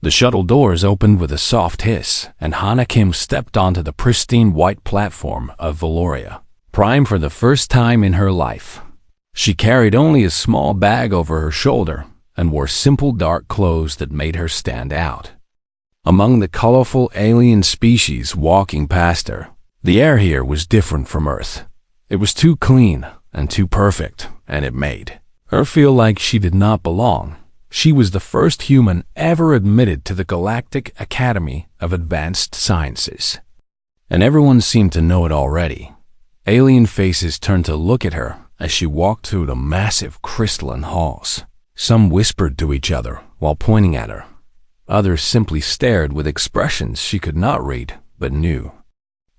The shuttle doors opened with a soft hiss, and Hana Kim stepped onto the pristine white platform of Valoria, prime for the first time in her life. She carried only a small bag over her shoulder and wore simple dark clothes that made her stand out. Among the colorful alien species walking past her, the air here was different from Earth. It was too clean and too perfect, and it made her feel like she did not belong. She was the first human ever admitted to the Galactic Academy of Advanced Sciences. And everyone seemed to know it already. Alien faces turned to look at her as she walked through the massive crystalline halls. Some whispered to each other while pointing at her. Others simply stared with expressions she could not read, but knew.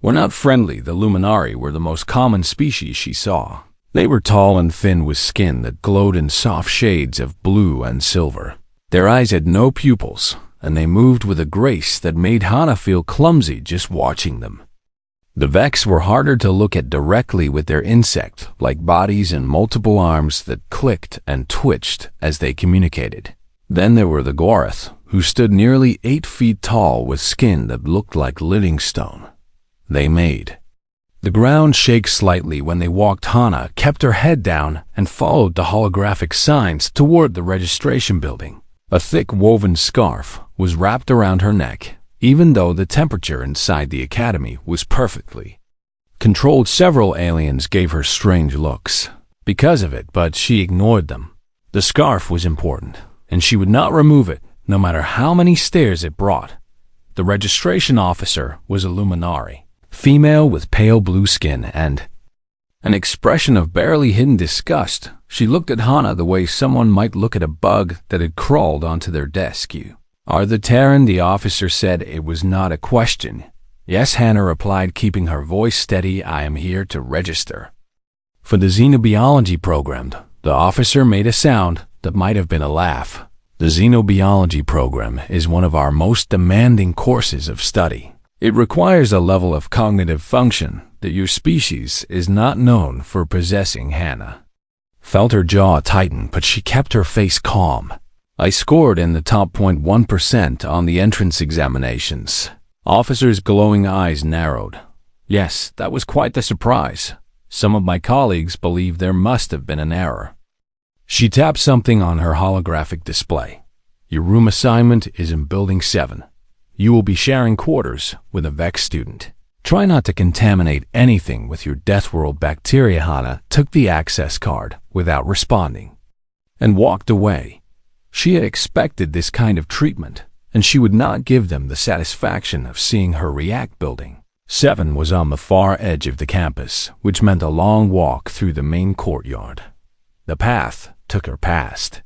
Were not friendly, the Luminari were the most common species she saw. They were tall and thin with skin that glowed in soft shades of blue and silver. Their eyes had no pupils, and they moved with a grace that made Hana feel clumsy just watching them. The Vex were harder to look at directly with their insect-like bodies and multiple arms that clicked and twitched as they communicated. Then there were the Gorath, who stood nearly 8 feet tall with skin that looked like living stone. They made the ground shake slightly when they walked. Hana kept her head down and followed the holographic signs toward the registration building. A thick woven scarf was wrapped around her neck, even though the temperature inside the academy was perfectly controlled. Several aliens gave her strange looks because of it, but she ignored them. The scarf was important, and she would not remove it, no matter how many stares it brought. The registration officer was a Luminari, female with pale blue skin and an expression of barely hidden disgust. She looked at Hana the way someone might look at a bug that had crawled onto their desk. "You are the Terran?" the officer said. It was not a question. "Yes," Hana replied, keeping her voice steady. "I am here to register for the xenobiology program." The officer made a sound that might have been a laugh. "The xenobiology program is one of our most demanding courses of study. It requires a level of cognitive function that your species is not known for possessing." Hana felt her jaw tighten, but she kept her face calm. "I scored in the top 0.1% on the entrance examinations." Officer's glowing eyes narrowed. "Yes, that was quite the surprise. Some of my colleagues believe there must have been an error." She tapped something on her holographic display. "Your room assignment is in Building 7. You will be sharing quarters with a Vex student. Try not to contaminate anything with your Deathworld bacteria." Hana took the access card without responding and walked away. She had expected this kind of treatment, and she would not give them the satisfaction of seeing her react. Building 7 was on the far edge of the campus, which meant a long walk through the main courtyard. The path took her past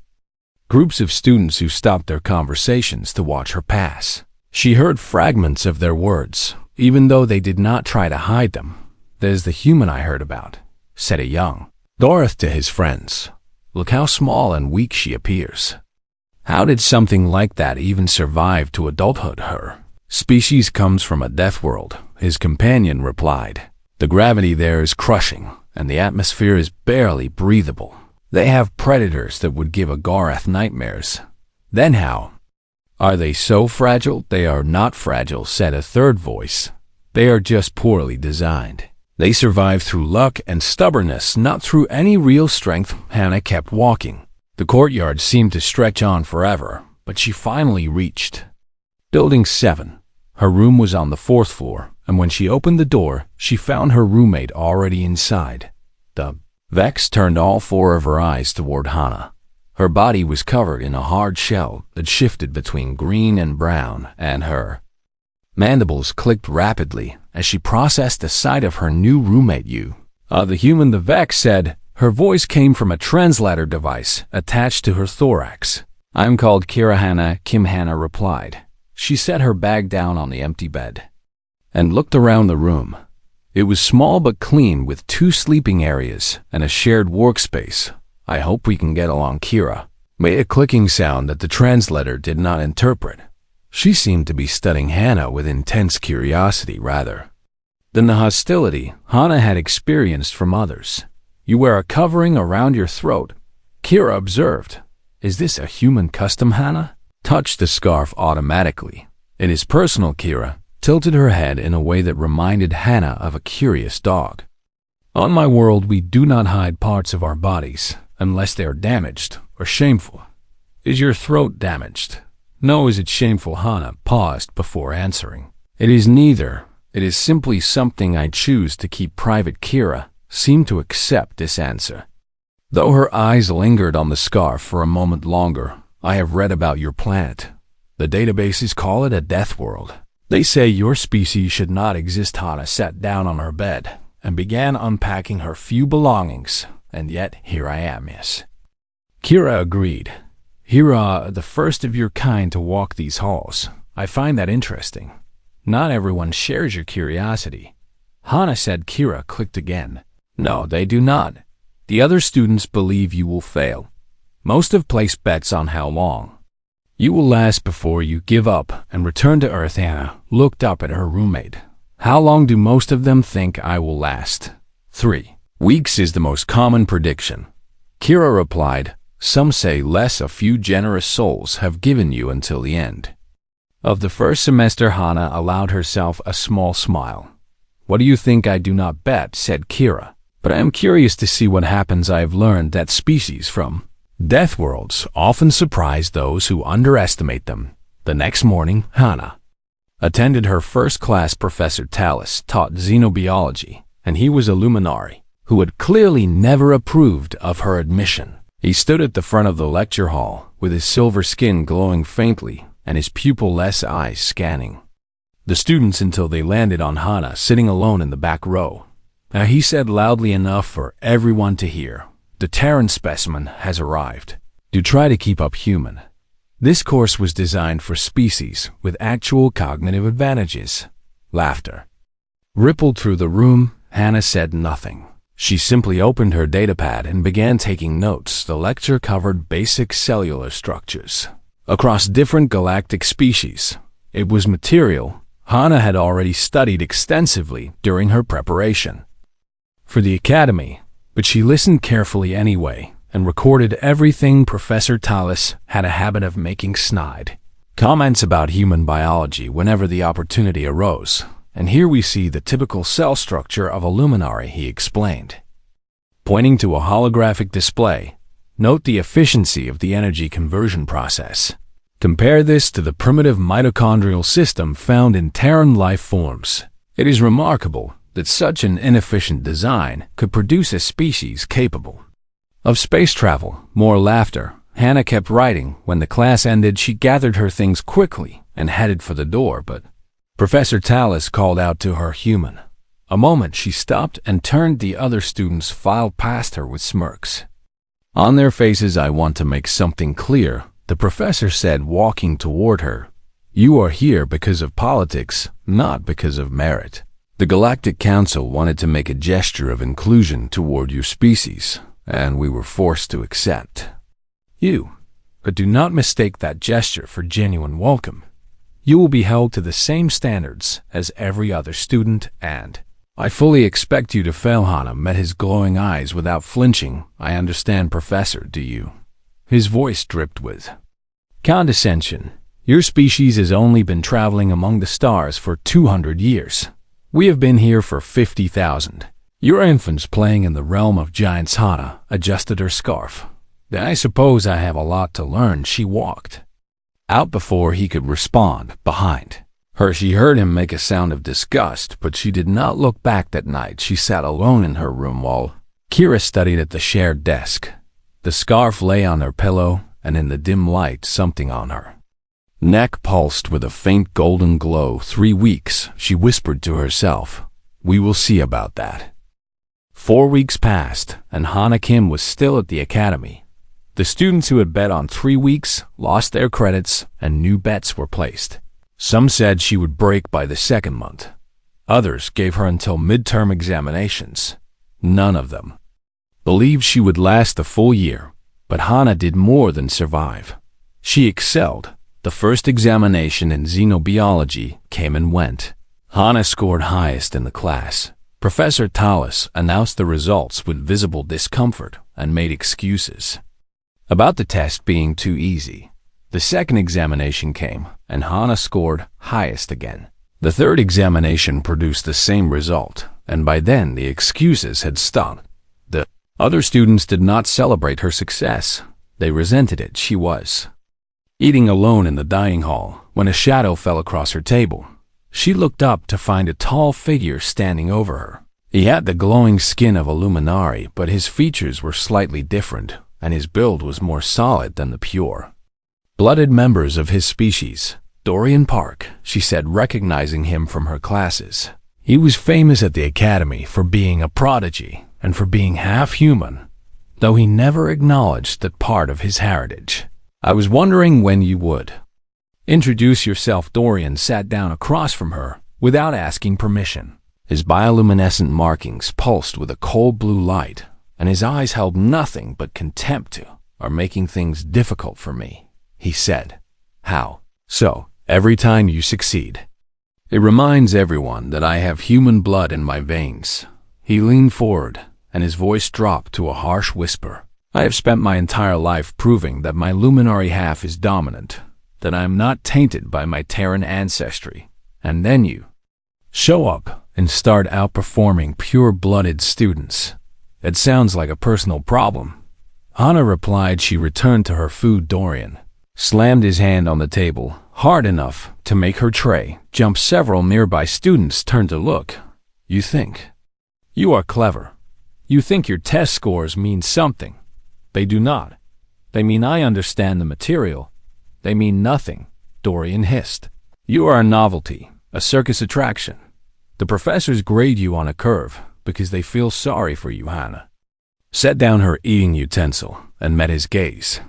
groups of students who stopped their conversations to watch her pass. She heard fragments of their words, even though they did not try to hide them. "There's the human I heard about," said a young Gorath to his friends. "Look how small and weak she appears. How did something like that even survive to adulthood?" "Her species comes from a death world," his companion replied. "The gravity there is crushing, and the atmosphere is barely breathable. They have predators that would give a Gorath nightmares." "Then how are they so fragile?" "They are not fragile," said a third voice. "They are just poorly designed. They survive through luck and stubbornness, not through any real strength." Hana kept walking. The courtyard seemed to stretch on forever, but she finally reached Building 7. Her room was on the 4th floor, and when she opened the door, she found her roommate already inside. The Vex turned all 4 of her eyes toward Hana. Her body was covered in a hard shell that shifted between green and brown, and her mandibles clicked rapidly as she processed the sight of her new roommate. "You are the human," the Vex said. Her voice came from a translator device attached to her thorax. "I'm called Kira." Hana Kim Hana replied. She set her bag down on the empty bed and looked around the room. It was small but clean, with 2 sleeping areas and a shared workspace. "I hope we can get along." Kira made a clicking sound that the translator did not interpret. She seemed to be studying Hana with intense curiosity rather than the hostility Hana had experienced from others. "You wear a covering around your throat," Kira observed. "Is this a human custom?" Hana touched the scarf automatically, and his personal Kira tilted her head in a way that reminded Hannah of a curious dog. On my world, we do not hide parts of our bodies unless they are damaged or shameful. Is your throat damaged? No. Is it shameful? Hannah paused before answering. It is neither. It is simply something I choose to keep private. Kira seemed to accept this answer, though her eyes lingered on the scarf for a moment longer. I have read about your planet. The databases call it a Deathworld. They say your species should not exist. Hannah sat down on her bed and began unpacking her few belongings. And yet, here I am, yes. Kira agreed. Here are the first of your kind to walk these halls. I find that interesting. Not everyone shares your curiosity. Hannah said. Kira clicked again. No, they do not. The other students believe you will fail. Most have placed bets on how long you will last before you give up and return to Earth. Hannah looked up at her roommate. How long do most of them think I will last? 3 weeks is the most common prediction. Kira replied. Some say less. A few generous souls have given you until the end of the first semester. Hannah allowed herself a small smile. What do you think? I do not bet, said Kira. But I am curious to see what happens. I have learned that species from Deathworlds often surprise those who underestimate them. The next morning, Hannah attended her first class. Professor Tallis taught xenobiology, and he was a luminary who had clearly never approved of her admission. He stood at the front of the lecture hall, with his silver skin glowing faintly and his pupil-less eyes scanning the students until they landed on Hannah sitting alone in the back row. Now, he said loudly enough for everyone to hear, the Terran specimen has arrived. Do try to keep up, human. This course was designed for species with actual cognitive advantages. Laughter rippled through the room. Hannah said nothing. She simply opened her datapad and began taking notes. The lecture covered basic cellular structures across different galactic species. It was material Hannah had already studied extensively during her preparation for the academy, but she listened carefully anyway and recorded everything. Professor Tallis had a habit of making snide comments about human biology whenever the opportunity arose. And here we see the typical cell structure of a luminary, he explained, pointing to a holographic display. Note the efficiency of the energy conversion process. Compare this to the primitive mitochondrial system found in Terran life forms. It is remarkable that such an inefficient design could produce a species capable of space travel. More laughter. Hannah kept writing. When the class ended, she gathered her things quickly and headed for the door, but Professor Tallis called out to her, human. A moment she stopped and turned. The other students filed past her with smirks on their faces. I want to make something clear, the professor said, walking toward her. You are here because of politics, not because of merit. The Galactic Council wanted to make a gesture of inclusion toward your species, and we were forced to accept you. But do not mistake that gesture for genuine welcome. You will be held to the same standards as every other student, and I fully expect you to fail. Hannah met his glowing eyes without flinching. I understand, Professor, do you? His voice dripped with condescension. Your species has only been traveling among the stars for 200 years. We have been here for 50,000. Your infants playing in the realm of giants. Hannah adjusted her scarf. Then I suppose I have a lot to learn. She walked out before he could respond. Behind her, she heard him make a sound of disgust, but she did not look back. That night, she sat alone in her room while Kira studied at the shared desk. The scarf lay on her pillow, and in the dim light, something on her neck pulsed with a faint golden glow. 3 weeks, she whispered to herself. We will see about that. 4 weeks passed, and Hannah Kim was still at the academy. The students who had bet on 3 weeks lost their credits, and new bets were placed. Some said she would break by the second month. Others gave her until midterm examinations. None of them believed she would last the full year, but Hannah did more than survive. She excelled. The first examination in xenobiology came and went. Hannah scored highest in the class. Professor Tallis announced the results with visible discomfort and made excuses about the test being too easy. The second examination came, and Hana scored highest again. The third examination produced the same result, and by then the excuses had stopped. The other students did not celebrate her success. They resented it. She was eating alone in the dining hall when a shadow fell across her table. She looked up to find a tall figure standing over her. He had the glowing skin of a luminary, but his features were slightly different, and his build was more solid than the pure-blooded members of his species. Dorian Park, she said, recognizing him from her classes. He was famous at the academy for being a prodigy and for being half human, though he never acknowledged that part of his heritage. I was wondering when you would introduce yourself. Dorian sat down across from her without asking permission. His bioluminescent markings pulsed with a cold blue light, and his eyes held nothing but contempt. "You are making things difficult for me," he said. "How so?" "Every time you succeed, it reminds everyone that I have human blood in my veins." He leaned forward, and his voice dropped to a harsh whisper. "I have spent my entire life proving that my luminary half is dominant, that I am not tainted by my Terran ancestry, and then you show up and start outperforming pure-blooded students. It sounds like a personal problem." Hana replied. She returned to her food. Dorian slammed his hand on the table, hard enough to make her tray jump. Several nearby students turned to look. "You think you are clever. You think your test scores mean something. They do not. They mean I understand the material. They mean nothing," Dorian hissed. "You are a novelty, a circus attraction. The professors grade you on a curve because they feel sorry for you." Hana set down her eating utensil and met his gaze.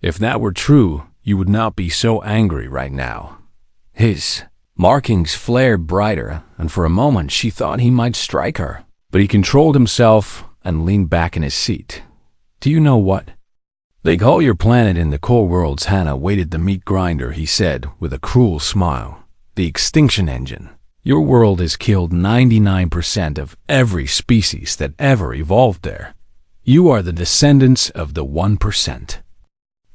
"If that were true, you would not be so angry right now." His markings flared brighter, and for a moment she thought he might strike her. But he controlled himself and leaned back in his seat. "Do you know what they call your planet in the core worlds?" Hana weighted the meat grinder. He said with a cruel smile, "The extinction engine. Your world has killed 99% of every species that ever evolved there. You are the descendants of the 1%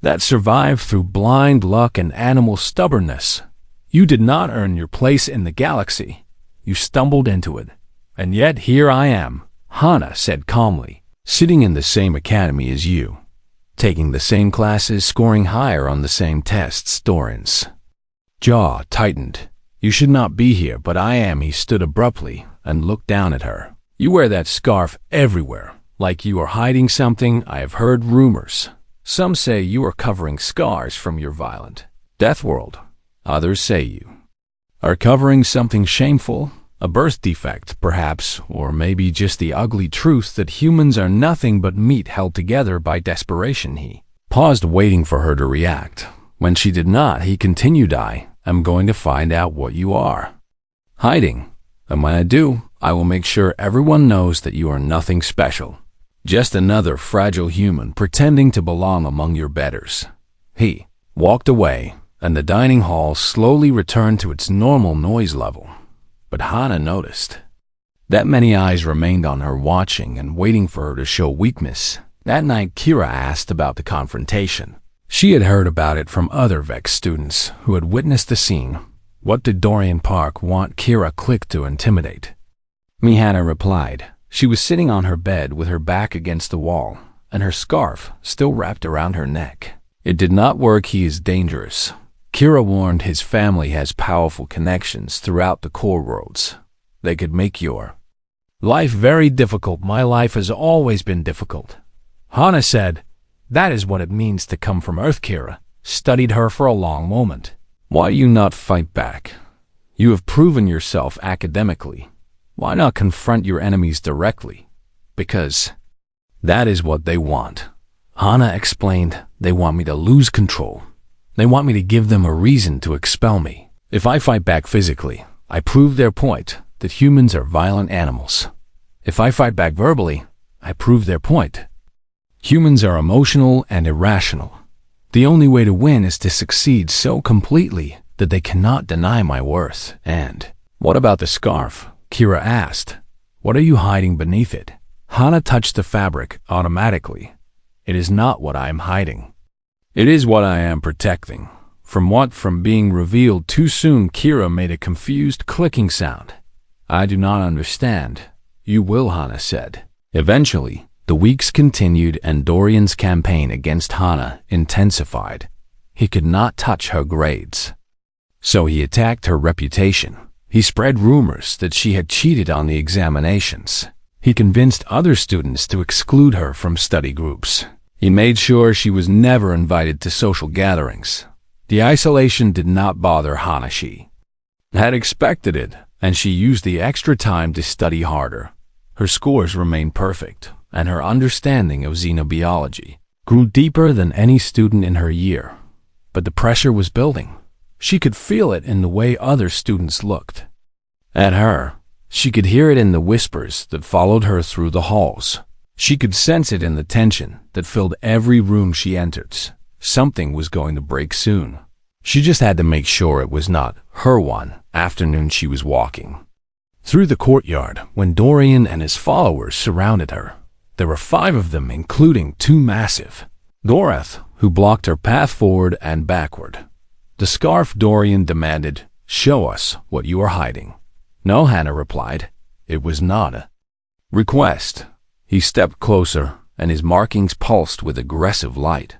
that survived through blind luck and animal stubbornness. You did not earn your place in the galaxy. You stumbled into it. And yet here I am," Hana said calmly, "sitting in the same academy as you, taking the same classes, scoring higher on the same tests." Dorian's jaw tightened. "You should not be here, but I am." He stood abruptly and looked down at her. "You wear that scarf everywhere, like you are hiding something. I have heard rumors. Some say you are covering scars from your violent Deathworld. Others say you are covering something shameful, a birth defect, perhaps, or maybe just the ugly truth that humans are nothing but meat held together by desperation." He paused, waiting for her to react. When she did not, he continued, "I am going to find out what you are hiding, and when I do, I will make sure everyone knows that you are nothing special. Just another fragile human pretending to belong among your betters." He walked away, and the dining hall slowly returned to its normal noise level. But Hana noticed that many eyes remained on her, watching and waiting for her to show weakness. That night, Kira asked about the confrontation. She had heard about it from other Vex students who had witnessed the scene. What did Dorian Park want Kira clicked to intimidate me? Hana replied. She was sitting on her bed with her back against the wall, and her scarf still wrapped around her neck. "It did not work. He is dangerous." Kira warned. "His family has powerful connections throughout the core worlds. They could make your life very difficult." "My life has always been difficult," Hana said. "That is what it means to come from Earth." Kira studied her for a long moment. "Why you not fight back? You have proven yourself academically. Why not confront your enemies directly?" "Because that is what they want," Hana explained. "They want me to lose control. They want me to give them a reason to expel me. If I fight back physically, I prove their point that humans are violent animals. If I fight back verbally, I prove their point. Humans are emotional and irrational. The only way to win is to succeed so completely that they cannot deny my worth." "And what about the scarf?" Kira asked. "What are you hiding beneath it?" Hana touched the fabric automatically. "It is not what I am hiding. It is what I am protecting. From being revealed too soon, Kira made a confused clicking sound. I do not understand. You will, Hana said. Eventually, the weeks continued and Dorian's campaign against Hana intensified. He could not touch her grades. So he attacked her reputation. He spread rumors that she had cheated on the examinations. He convinced other students to exclude her from study groups. He made sure she was never invited to social gatherings. The isolation did not bother Hana. She had expected it, and she used the extra time to study harder. Her scores remained perfect, and her understanding of xenobiology grew deeper than any student in her year. But the pressure was building. She could feel it in the way other students looked at her. She could hear it in the whispers that followed her through the halls. She could sense it in the tension that filled every room she entered. Something was going to break soon. She just had to make sure it was not her one afternoon. She was walking through the courtyard when Dorian and his followers surrounded her. There were 5 of them, including 2 massive Dorath, who blocked her path forward and backward. The scarf, Dorian demanded. Show us what you are hiding. No, Hana replied. It was not a request. He stepped closer, and his markings pulsed with aggressive light.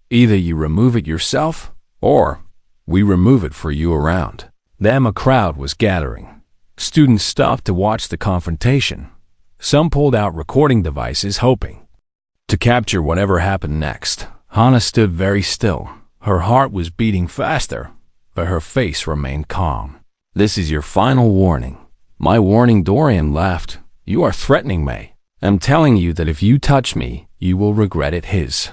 Either you remove it yourself, or we remove it for you around. Then a crowd was gathering. Students stopped to watch the confrontation. Some pulled out recording devices, hoping to capture whatever happened next. Hana stood very still. Her heart was beating faster, but her face remained calm. This is your final warning. My warning, Dorian laughed. You are threatening me. I'm telling you that if you touch me, you will regret it. His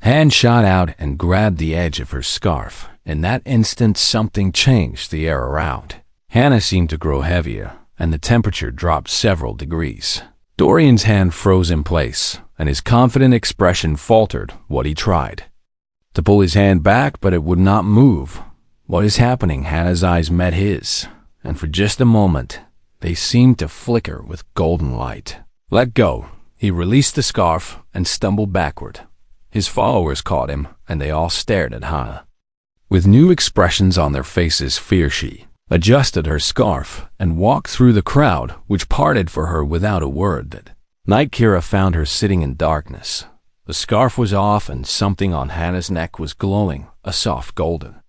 hand shot out and grabbed the edge of her scarf. In that instant, something changed the air around. Hana seemed to grow heavier, and the temperature dropped several degrees. Dorian's hand froze in place, and his confident expression faltered what he tried to pull his hand back, but it would not move. What is happening? Hana's eyes met his, and for just a moment, they seemed to flicker with golden light. Let go. He released the scarf and stumbled backward. His followers caught him, and they all stared at Hana. With new expressions on their faces, she adjusted her scarf and walked through the crowd, which parted for her without a word. That night, Kira found her sitting in darkness. The scarf was off, and something on Hana's neck was glowing, a soft golden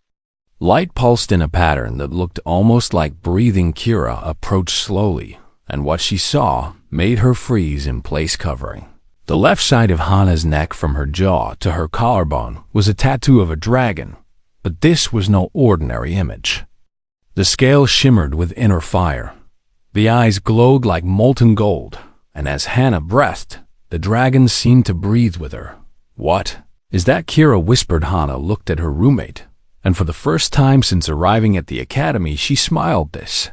light pulsed in a pattern that looked almost like breathing. Kira approached slowly, and what she saw made her freeze in place. Covering the left side of Hana's neck from her jaw to her collarbone was a tattoo of a dragon, but this was no ordinary image. The scales shimmered with inner fire. The eyes glowed like molten gold, and as Hana breathed, the dragon seemed to breathe with her. What is that? Kira whispered. Hana looked at her roommate, and for the first time since arriving at the academy, she smiled. This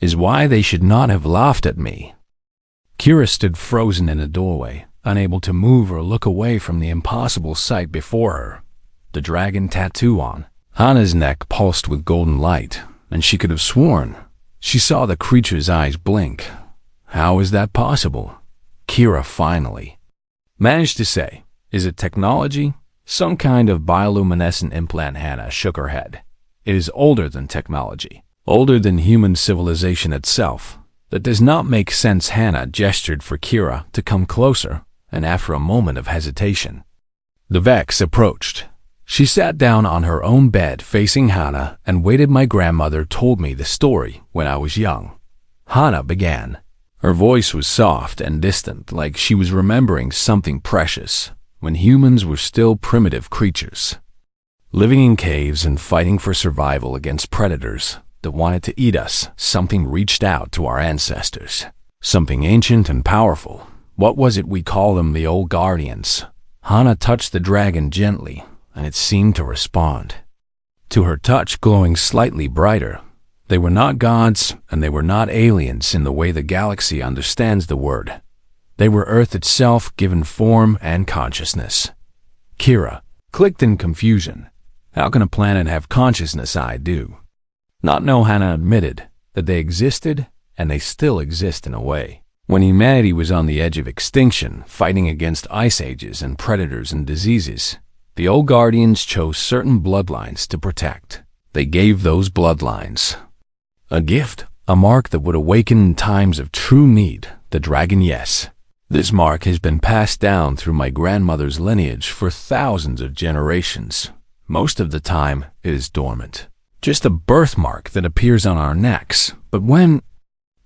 is why they should not have laughed at me. Kira stood frozen in a doorway, unable to move or look away from the impossible sight before her. The dragon tattoo on Hana's neck pulsed with golden light, and she could have sworn she saw the creature's eyes blink. How is that possible? Kira finally managed to say, is it technology? Some kind of bioluminescent implant? Hana shook her head. It is older than technology, older than human civilization itself. That does not make sense. Hana gestured for Kira to come closer, and after a moment of hesitation, the Vex approached. She sat down on her own bed facing Hana and waited. My grandmother told me the story when I was young. Hana began. Her voice was soft and distant, like she was remembering something precious, when humans were still primitive creatures, living in caves and fighting for survival against predators that wanted to eat us. Something reached out to our ancestors, something ancient and powerful. What was it? We call them the Old Guardians. Hana touched the dragon gently, and it seemed to respond to her touch, glowing slightly brighter. They were not gods, and they were not aliens in the way the galaxy understands the word. They were Earth itself, given form and consciousness. Kira clicked in confusion. How can a planet have consciousness? I do not know. Hana admitted that they existed, and they still exist in a way. When humanity was on the edge of extinction, fighting against ice ages and predators and diseases, The old guardians chose certain bloodlines to protect. They gave those bloodlines a gift, a mark that would awaken in times of true need, the dragon yes. This mark has been passed down through my grandmother's lineage for thousands of generations. Most of the time, it is dormant. Just a birthmark that appears on our necks. But when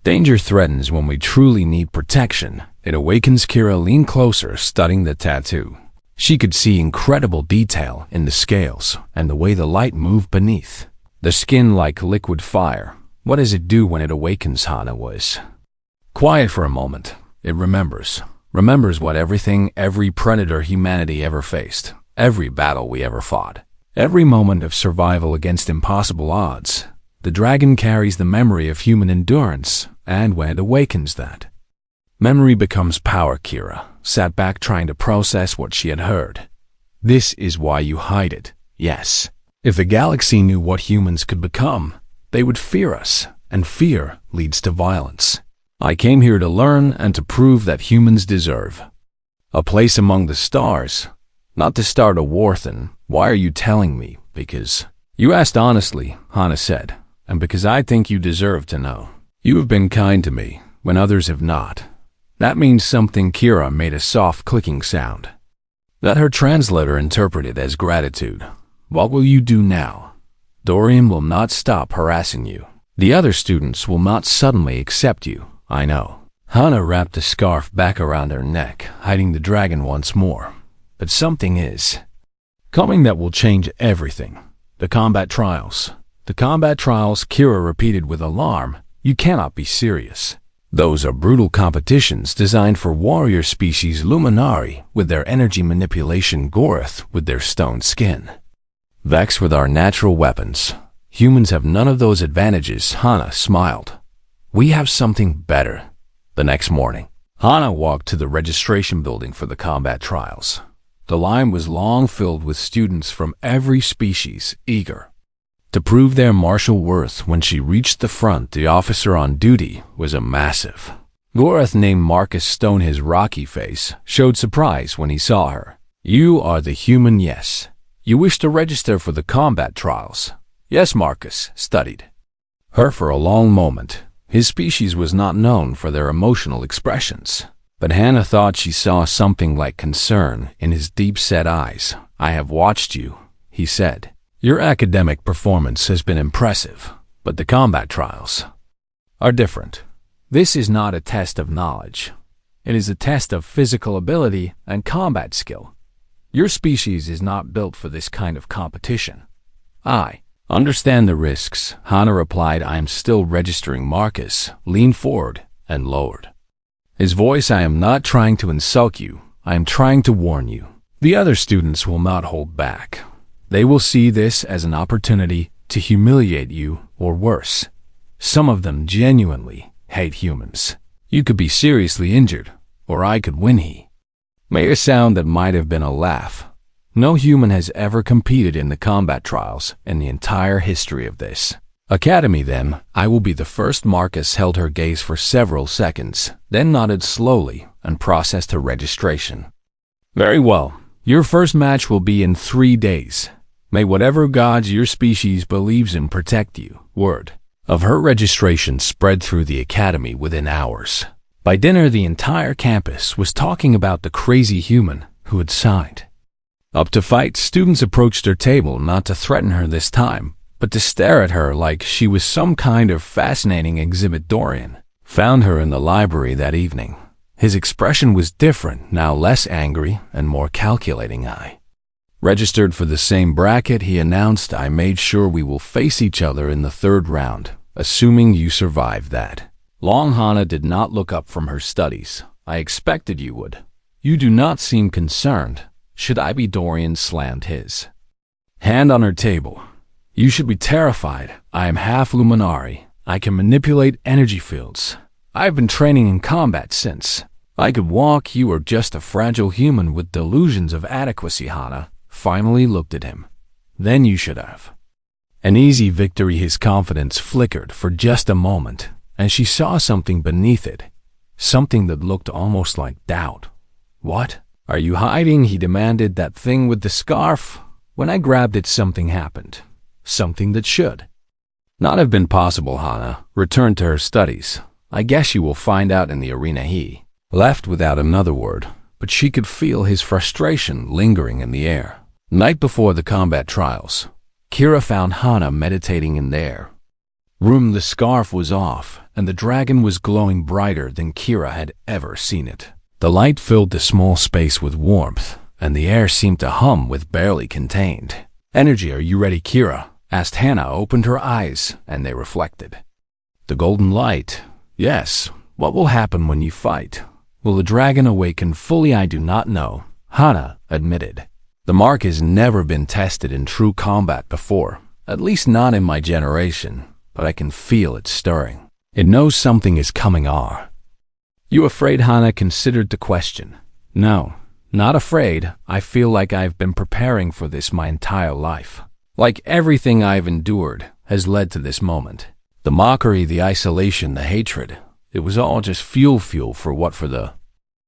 danger threatens, when we truly need protection, it awakens. Kira leaned closer, studying the tattoo. She could see incredible detail in the scales and the way the light moved beneath. The skin like liquid fire. What does it do when it awakens? Hana was quiet for a moment. It remembers what every predator humanity ever faced, every battle we ever fought, every moment of survival against impossible odds. The dragon carries the memory of human endurance, and when it awakens, that memory becomes power. Kira sat back, trying to process what she had heard. This is why you hide it. Yes. If the galaxy knew what humans could become, they would fear us, and fear leads to violence. I came here to learn and to prove that humans deserve a place among the stars, not to start a war. Then why are you telling me? Because you asked honestly, Hana said, and because I think you deserve to know. You have been kind to me when others have not. That means something. Kira made a soft clicking sound that her translator interpreted as gratitude. What will you do now? Dorian will not stop harassing you. The other students will not suddenly accept you. I know. Hana wrapped a scarf back around her neck, hiding the dragon once more. But something is coming that will change everything. The combat trials. The combat trials, Kira repeated with alarm. You cannot be serious. Those are brutal competitions designed for warrior species Luminari with their energy manipulation, Gorath with their stone skin, Vex with our natural weapons. Humans have none of those advantages. Hana smiled. We have something better. The next morning, Hana walked to the registration building for the combat trials. The line was long, filled with students from every species, eager to prove their martial worth. When she reached the front, the officer on duty was a massive Gorath named Marcus. Stone, his rocky face showed surprise when he saw her. You are the human, yes. You wish to register for the combat trials? Yes. Marcus studied her for a long moment. His species was not known for their emotional expressions, but Hana thought she saw something like concern in his deep-set eyes. I have watched you, he said. Your academic performance has been impressive, but the combat trials are different. This is not a test of knowledge. It is a test of physical ability and combat skill. Your species is not built for this kind of competition. I understand the risks, Hana replied. I am still registering. Marcus leaned forward and lowered his voice. I am not trying to insult you. I am trying to warn you. The other students will not hold back. They will see this as an opportunity to humiliate you, or worse. Some of them genuinely hate humans. You could be seriously injured, or I could win. He made a sound that might have been a laugh. No human has ever competed in the combat trials in the entire history of this academy. Then I will be the first. Marcus held her gaze for several seconds, then nodded slowly and processed her registration. Very well. Your first match will be in 3 days. May whatever gods your species believes in protect you. Word of her registration spread through the academy within hours. By dinner, the entire campus was talking about the crazy human who had signed up to fight. Students approached her table not to threaten her this time, but to stare at her like she was some kind of fascinating exhibit. Dorian found her in the library that evening. His expression was different, now less angry and more calculating. I registered for the same bracket, he announced. I made sure we will face each other in the 3rd round, assuming you survive that. Long Hana did not look up from her studies. I expected you would. You do not seem concerned. Should I be? Dorian slammed his hand on her table. You should be terrified. I am half Luminari. I can manipulate energy fields. I've been training in combat since I could walk. You are just a fragile human with delusions of adequacy. Hana finally looked at him. Then you should have an easy victory. His confidence flickered for just a moment, and she saw something beneath it, something that looked almost like doubt. What "Are you hiding?" he demanded. "That thing with the scarf? When I grabbed it, something happened. Something that should not have been possible." Hana returned to her studies. "I guess you will find out in the arena." He left without another word, but she could feel his frustration lingering in the air. Night before the combat trials, Kira found Hana meditating in their room. The scarf was off, and the dragon was glowing brighter than Kira had ever seen it. The light filled the small space with warmth, and the air seemed to hum with barely contained energy. "Are you ready?" Kira asked. Hana opened her eyes, and they reflected the golden light. "Yes. What will happen when you fight? Will the dragon awaken fully?" "I do not know," Hana admitted. "The mark has never been tested in true combat before, at least not in my generation, but I can feel it stirring. It knows something is coming. Are you afraid?" Hana considered the question. "No, not afraid. I feel like I've been preparing for this my entire life. Like everything I've endured has led to this moment. The mockery, the isolation, the hatred. It was all just fuel for the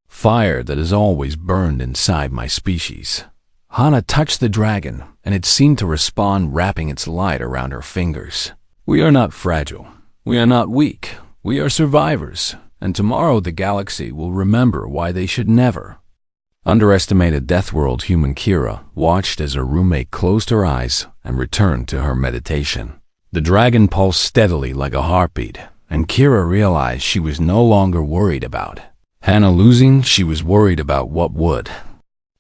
fire that has always burned inside my species." Hana touched the dragon, and it seemed to respond, wrapping its light around her fingers. "We are not fragile. We are not weak. We are survivors, and tomorrow the galaxy will remember why they should never underestimate a Deathworld." Human Kira watched as her roommate closed her eyes and returned to her meditation. The dragon pulsed steadily like a heartbeat, and Kira realized she was no longer worried about Hana losing. She was worried about what would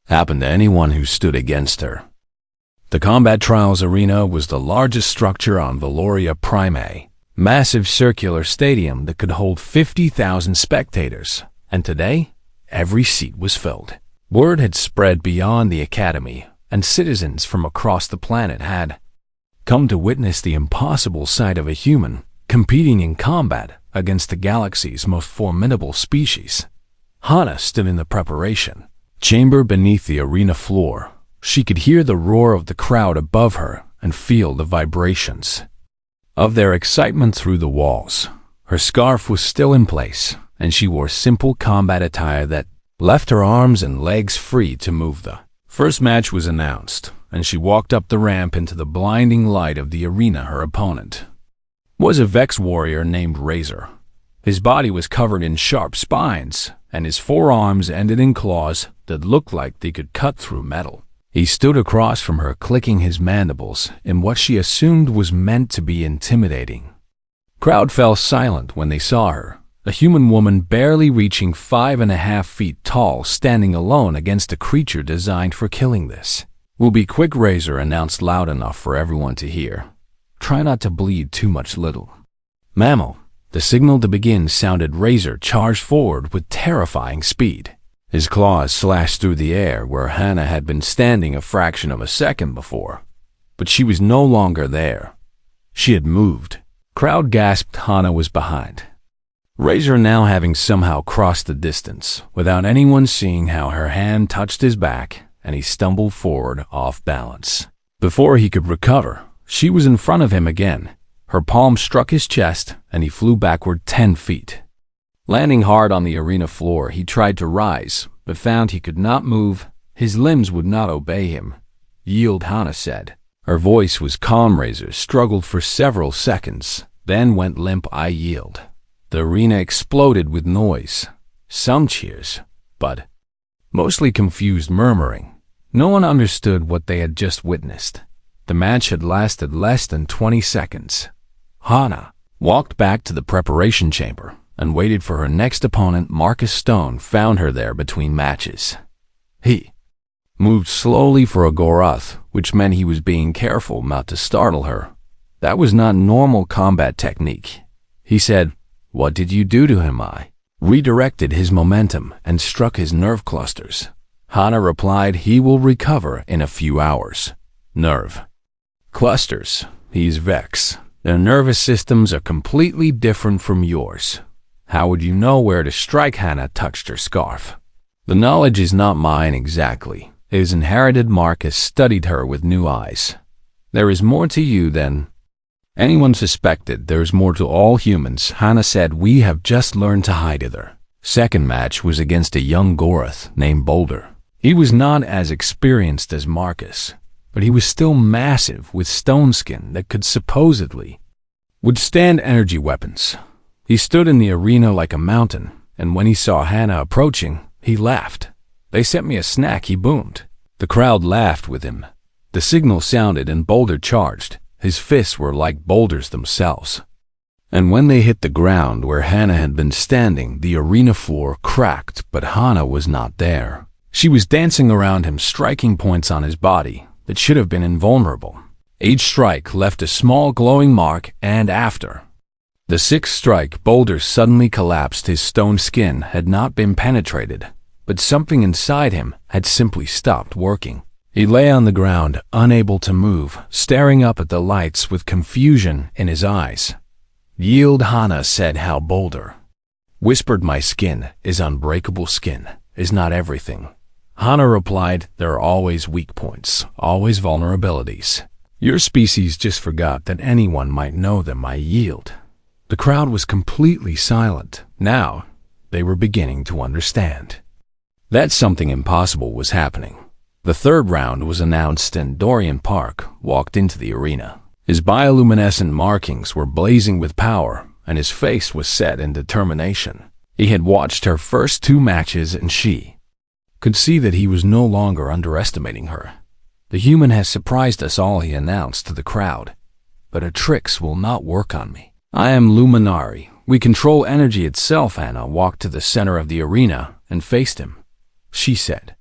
happen to anyone who stood against her. The combat trials arena was the largest structure on Valoria Prime, a massive circular stadium that could hold 50,000 spectators, and today every seat was filled. Word had spread beyond the academy, and citizens from across the planet had come to witness the impossible sight of a human competing in combat against the galaxy's most formidable species. Hana stood in the preparation chamber beneath the arena floor. She could hear the roar of the crowd above her and feel the vibrations of their excitement through the walls. Her scarf was still in place, and she wore simple combat attire that left her arms and legs free to move. The first match was announced, and she walked up the ramp into the blinding light of the arena. Her opponent was a Vex warrior named Razor. His body was covered in sharp spines, and his forearms ended in claws that looked like they could cut through metal. He stood across from her, clicking his mandibles in what she assumed was meant to be intimidating. Crowd fell silent when they saw her, a human woman barely reaching 5.5 feet tall, standing alone against a creature designed for killing. "This will be quick," Razor announced loud enough for everyone to hear. "Try not to bleed too much, little mammal." The signal to begin sounded. Razor charged forward with terrifying speed. His claws slashed through the air where Hana had been standing a fraction of a second before. But she was no longer there. She had moved. Crowd gasped. Hana was behind Razor now, having somehow crossed the distance without anyone seeing how her hand touched his back, and he stumbled forward off balance. Before he could recover, she was in front of him again. Her palm struck his chest, and he flew backward 10 feet. Landing hard on the arena floor, he tried to rise, but found he could not move. His limbs would not obey him. "Yield," Hana said. Her voice was calm. Razor struggled for several seconds, then went limp. "I yield." The arena exploded with noise. Some cheers, but mostly confused murmuring. No one understood what they had just witnessed. The match had lasted less than 20 seconds. Hana walked back to the preparation chamber and waited for her next opponent. Marcus Stone found her there between matches. He moved slowly for a Gorath, which meant he was being careful not to startle her. That was not normal combat technique. He said, "What did you do to him?" I redirected his momentum and struck his nerve clusters. Hana replied, "He will recover in a few hours." Nerve clusters. He's Vex. Their nervous systems are completely different from yours. How would you know where to strike? Hana touched her scarf. The knowledge is not mine exactly. It is inherited. Marcus studied her with new eyes. There is more to you than anyone suspected. There is more to all humans. Hana said, "We have just learned to hide either." Second match was against a young Gorath named Boulder. He was not as experienced as Marcus, but he was still massive with stone skin that could supposedly withstand energy weapons. He stood in the arena like a mountain, and when he saw Hannah approaching, he laughed. "They sent me a snack," he boomed. The crowd laughed with him. The signal sounded and Boulder charged. His fists were like boulders themselves. And when they hit the ground where Hannah had been standing, the arena floor cracked, but Hannah was not there. She was dancing around him, striking points on his body that should have been invulnerable. Each strike left a small glowing mark, and after the sixth strike, Boulder suddenly collapsed. His stone skin had not been penetrated, but something inside him had simply stopped working. He lay on the ground, unable to move, staring up at the lights with confusion in his eyes. "Yield," Hannah said. "How?" Boulder whispered. "My skin is unbreakable. Skin is not everything." Hannah replied, "There are always weak points, always vulnerabilities. Your species just forgot that anyone might know them. I yield." The crowd was completely silent. Now, they were beginning to understand that something impossible was happening. The third round was announced and Dorian Park walked into the arena. His bioluminescent markings were blazing with power, and his face was set in determination. He had watched her first two matches, and she could see that he was no longer underestimating her. "The human has surprised us all," he announced to the crowd. "But her tricks will not work on me. I am Luminari. We control energy itself." Hannah walked to the center of the arena and faced him. She said,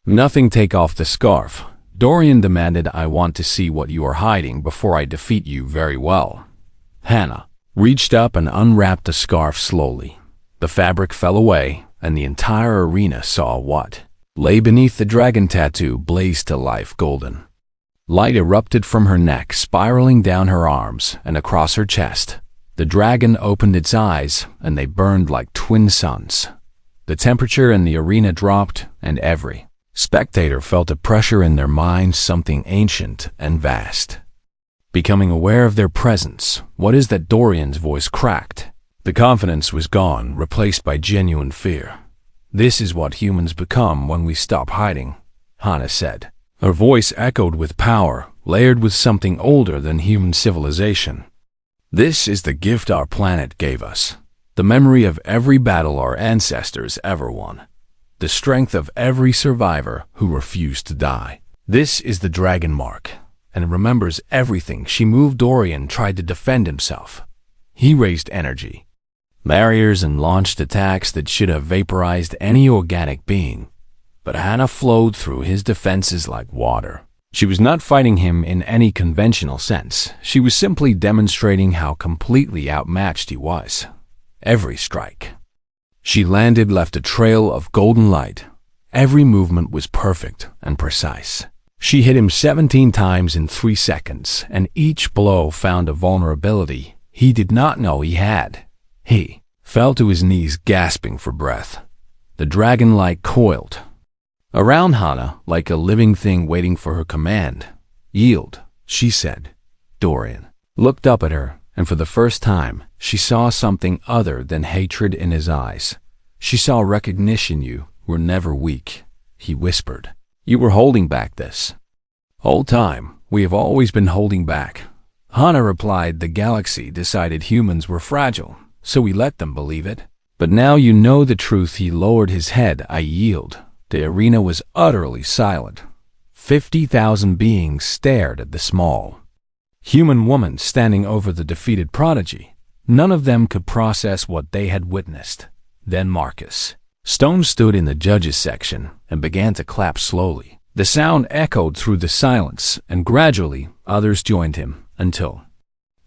"Nothing. Take off the scarf." Dorian demanded. "I want to see what you are hiding before I defeat you." "Very well." Hannah reached up and unwrapped the scarf slowly. The fabric fell away, and the entire arena saw what lay beneath. The dragon tattoo blazed to life. Golden light erupted from her neck, spiraling down her arms and across her chest. The dragon opened its eyes, and they burned like twin suns. The temperature in the arena dropped, and every spectator felt a pressure in their minds, something ancient and vast becoming aware of their presence. "What is that?" Dorian's voice cracked. The confidence was gone, replaced by genuine fear. "This is what humans become when we stop hiding," Hannah said. Her voice echoed with power, layered with something older than human civilization. "This is the gift our planet gave us. The memory of every battle our ancestors ever won. The strength of every survivor who refused to die. This is the dragon mark, and it remembers everything." She moved. Dorian tried to defend himself. He raised energy barriers and launched attacks that should have vaporized any organic being. But Hannah flowed through his defenses like water. She was not fighting him in any conventional sense. She was simply demonstrating how completely outmatched he was. Every strike she landed left a trail of golden light. Every movement was perfect and precise. She hit him 17 times in 3 seconds, and each blow found a vulnerability he did not know he had. He fell to his knees, gasping for breath. The dragon light coiled around Hannah like a living thing waiting for her command. "Yield," she said. Dorian looked up at her, and for the first time, she saw something other than hatred in his eyes. She saw recognition. "You were never weak," he whispered. "You were holding back this whole time. We have always been holding back." Hannah replied, "The galaxy decided humans were fragile, so we let them believe it. But now you know the truth." He lowered his head. "I yield." The arena was utterly silent. 50,000 beings stared at the small human woman standing over the defeated prodigy. None of them could process what they had witnessed. Then Marcus Stone stood in the judges' section and began to clap slowly. The sound echoed through the silence, and gradually others joined him until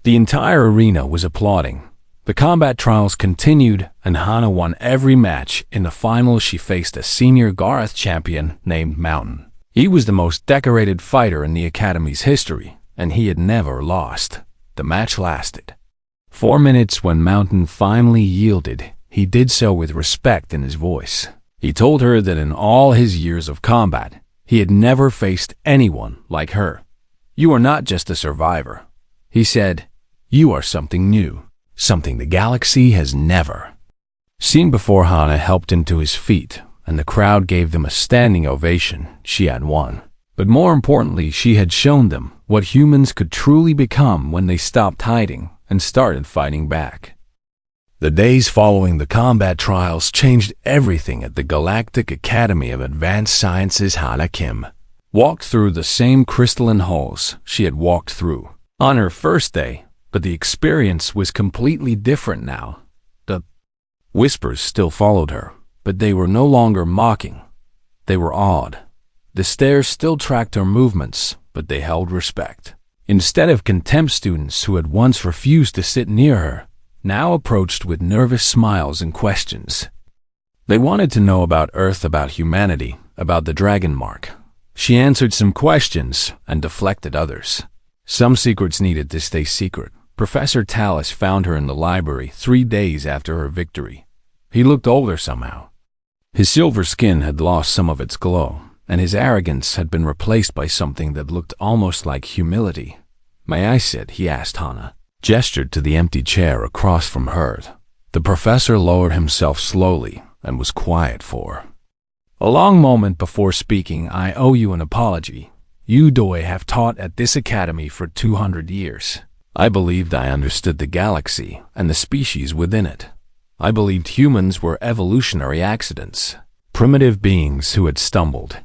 the entire arena was applauding. The combat trials continued, and Hannah won every match. In the final, she faced a senior Gareth champion named Mountain. He was the most decorated fighter in the Academy's history, and he had never lost. The match lasted 4 minutes. When Mountain finally yielded, he did so with respect in his voice. He told her that in all his years of combat, he had never faced anyone like her. "You are not just a survivor," he said. "You are something new, something the galaxy has never seen before." Hannah helped him to his feet, and the crowd gave them a standing ovation. She had won. But more importantly, she had shown them what humans could truly become when they stopped hiding and started fighting back. The days following the combat trials changed everything at the Galactic Academy of Advanced Sciences. Hana Kim walked through the same crystalline halls she had walked through on her first day, but the experience was completely different now. The whispers still followed her, but they were no longer mocking. They were awed. The stares still tracked her movements, but they held respect. Instead of contempt, students who had once refused to sit near her now approached with nervous smiles and questions. They wanted to know about Earth, about humanity, about the dragon mark. She answered some questions and deflected others. Some secrets needed to stay secret. Professor Tallis found her in the library 3 days after her victory. He looked older somehow. His silver skin had lost some of its glow, and his arrogance had been replaced by something that looked almost like humility. "May I sit?" he asked Hana, gestured to the empty chair across from hers. The professor lowered himself slowly and was quiet for a long moment before speaking. "I owe you an apology. You Doi have taught at this academy for 200 years. I believed I understood the galaxy and the species within it. I believed humans were evolutionary accidents, primitive beings who had stumbled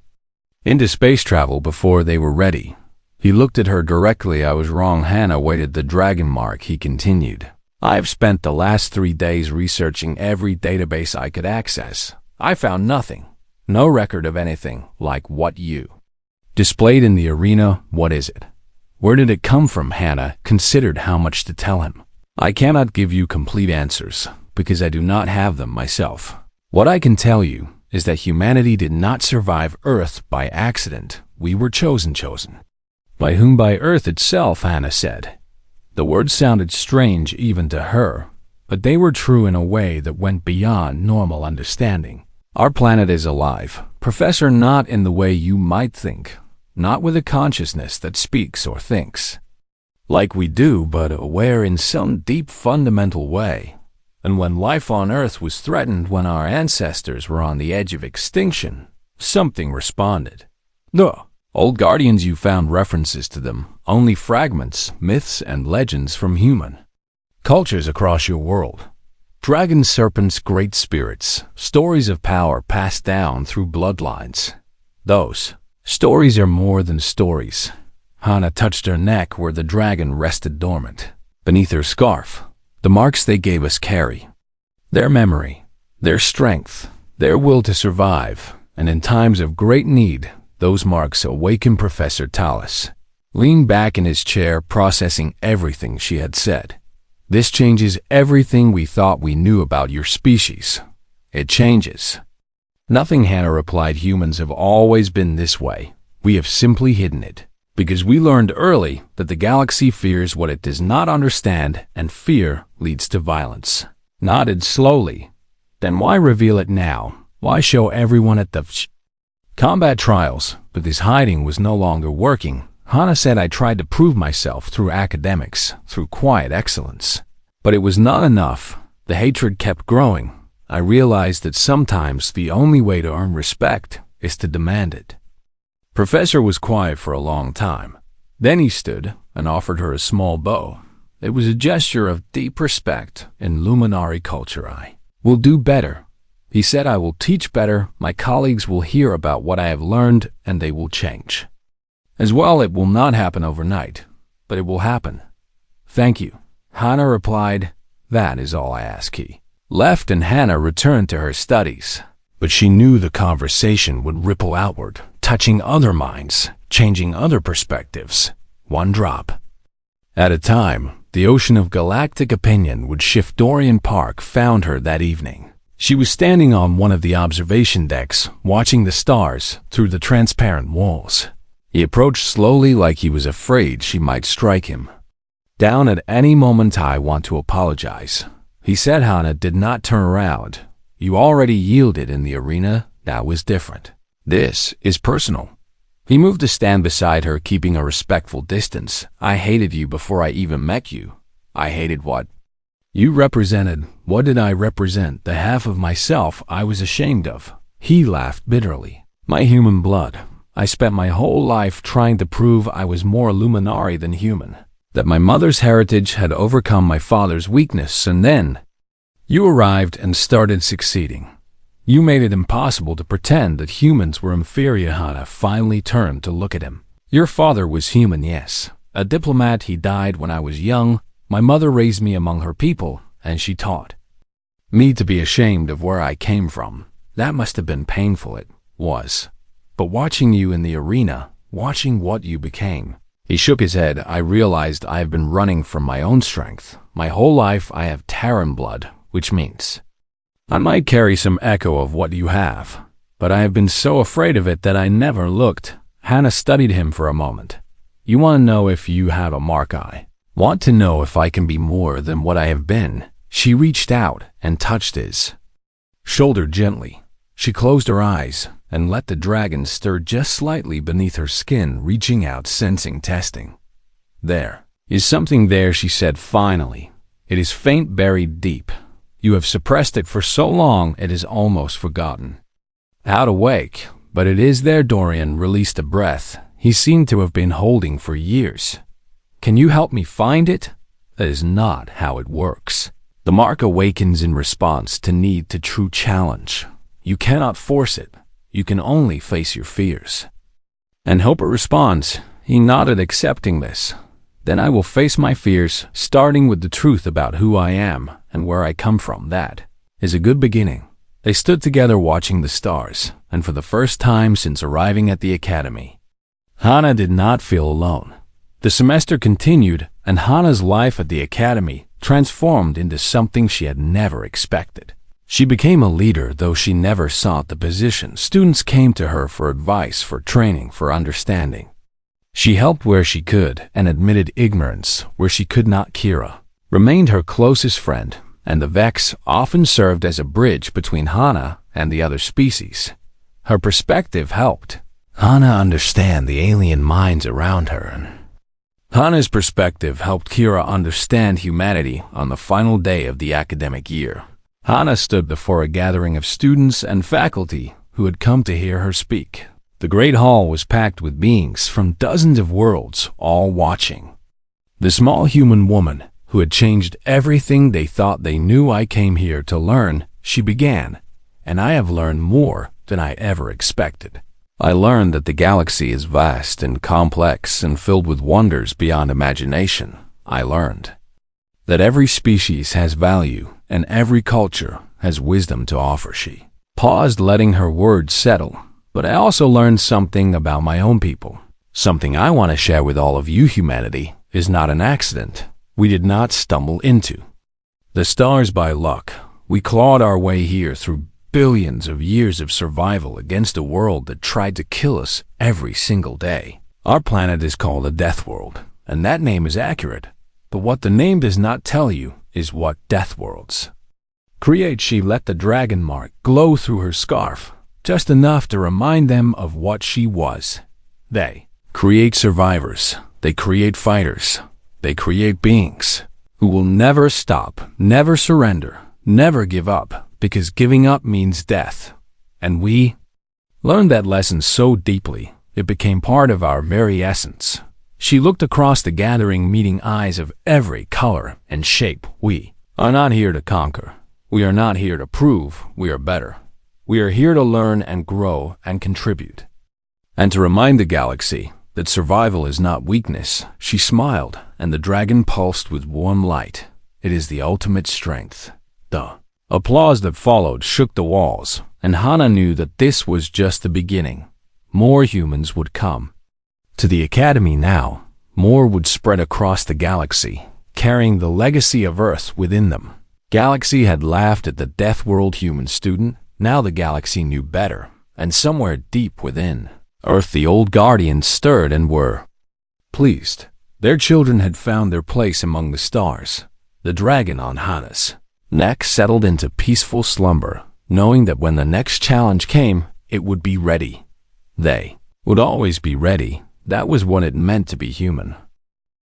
into space travel before they were ready." He looked at her directly. "I was wrong." Hana weighted the dragon mark. He continued, "I've spent the last 3 days researching every database I could access. I found nothing. No record of anything like what you displayed in the arena. What is it? Where did it come from?" Hana considered how much to tell him. "I cannot give you complete answers because I do not have them myself. What I can tell you is that humanity did not survive Earth by accident. We were chosen. By whom? By Earth itself," Hana said. The words sounded strange even to her, but they were true in a way that went beyond normal understanding. "Our planet is alive, Professor, not in the way you might think, not with a consciousness that speaks or thinks like we do, but aware in some deep fundamental way. And when life on Earth was threatened, when our ancestors were on the edge of extinction, something responded. No. Old guardians, you found references to them, only fragments, myths and legends from human cultures across your world. Dragons, serpents, great spirits, stories of power passed down through bloodlines. Those stories are more than stories." Hana touched her neck where the dragon rested dormant. Beneath her scarf, the marks they gave us carry their memory, their strength, their will to survive, and in times of great need, those marks awakened. Professor Tallis leaned back in his chair, processing everything she had said. "This changes everything we thought we knew about your species. It changes." "Nothing," Hana replied. "Humans have always been this way. We have simply hidden it, because we learned early that the galaxy fears what it does not understand, and fear leads to violence." Nodded slowly. "Then why reveal it now? Why show everyone at the combat trials?" But this hiding was no longer working. Hana said, "I tried to prove myself through academics, through quiet excellence. But it was not enough. The hatred kept growing. I realized that sometimes the only way to earn respect is to demand it." Professor was quiet for a long time. Then he stood and offered her a small bow. It was a gesture of deep respect in luminary culture. "I will do better," he said. "I will teach better. My colleagues will hear about what I have learned, and they will change. As well, it will not happen overnight, but it will happen." "Thank you," Hana replied. "That is all I ask." He left and Hana returned to her studies. But she knew the conversation would ripple outward, touching other minds, changing other perspectives, one drop at a time. The ocean of galactic opinion would shift. Dorian Park found her that evening. She was standing on one of the observation decks, watching the stars through the transparent walls. He approached slowly, like he was afraid she might strike him down at any moment. "I want to apologize," he said. Hana did not turn around. "You already yielded in the arena. That was different. This is personal." He moved to stand beside her, keeping a respectful distance. "I hated you before I even met you. I hated what you represented." "What did I represent?" "The half of myself I was ashamed of." He laughed bitterly. My human blood. I spent my whole life trying to prove I was more luminary than human, that my mother's heritage had overcome my father's weakness, and then you arrived and started succeeding. You made it impossible to pretend that humans were inferior. Hana finally turned to look at him. Your father was human, yes. A diplomat. He died when I was young. My mother raised me among her people, and she taught me to be ashamed of where I came from. That must have been painful. It was. But watching you in the arena, watching what you became. He shook his head. I realized I have been running from my own strength. My whole life I have Terran blood, which means I might carry some echo of what you have, but I have been so afraid of it that I never looked. Hana studied him for a moment. You want to know if you have a mark? I want to know if I can be more than what I have been. She reached out and touched his shoulder gently. She closed her eyes and let the dragon stir just slightly beneath her skin, reaching out, sensing, testing. There is something there, she said finally. It is faint, buried deep. You have suppressed it for so long it is almost forgotten. Out awake, but it is there. Dorian released a breath he seemed to have been holding for years. Can you help me find it? That is not how it works. The mark awakens in response to need, to true challenge. You cannot force it. You can only face your fears. And hope it responds. He nodded, accepting this. Then I will face my fears, starting with the truth about who I am and where I come from. That is a good beginning. They stood together watching the stars, and for the first time since arriving at the academy, Hana did not feel alone. The semester continued, and Hana's life at the academy transformed into something she had never expected. She became a leader, though she never sought the position. Students came to her for advice, for training, for understanding. She helped where she could and admitted ignorance where she could not. Kira remained her closest friend, and the Vex often served as a bridge between Hana and the other species. Her perspective helped Hana understand the alien minds around her, and Hana's perspective helped Kira understand humanity. On the final day of the academic year, Hana stood before a gathering of students and faculty who had come to hear her speak. The great hall was packed with beings from dozens of worlds, all watching. The small human woman who had changed everything they thought they knew. I came here to learn, she began, and I have learned more than I ever expected. I learned that the galaxy is vast and complex and filled with wonders beyond imagination. I learned that every species has value and every culture has wisdom to offer. She paused, letting her words settle. But I also learned something about my own people, something I want to share with all of you. Humanity is not an accident. We did not stumble into the stars by luck. We clawed our way here through billions of years of survival against a world that tried to kill us every single day. Our planet is called a Deathworld, and that name is accurate. But what the name does not tell you is what Deathworlds create. She let the dragon mark glow through her scarf, just enough to remind them of what she was. They create survivors. They create fighters. They create beings who will never stop, never surrender, never give up, because giving up means death. And we learned that lesson so deeply, it became part of our very essence. She looked across the gathering, meeting eyes of every color and shape. We are not here to conquer. We are not here to prove we are better. We are here to learn and grow and contribute, and to remind the galaxy that survival is not weakness. She smiled, and the dragon pulsed with warm light. It is the ultimate strength. The applause that followed shook the walls, and Hana knew that this was just the beginning. More humans would come to the academy now. More would spread across the galaxy, carrying the legacy of Earth within them. Galaxy had laughed at the Deathworld human student. Now the galaxy knew better, and somewhere deep within Earth the old guardians stirred and were pleased. Their children had found their place among the stars. The dragon on Hana's neck settled into peaceful slumber, knowing that when the next challenge came, it would be ready. They would always be ready. That was what it meant to be human.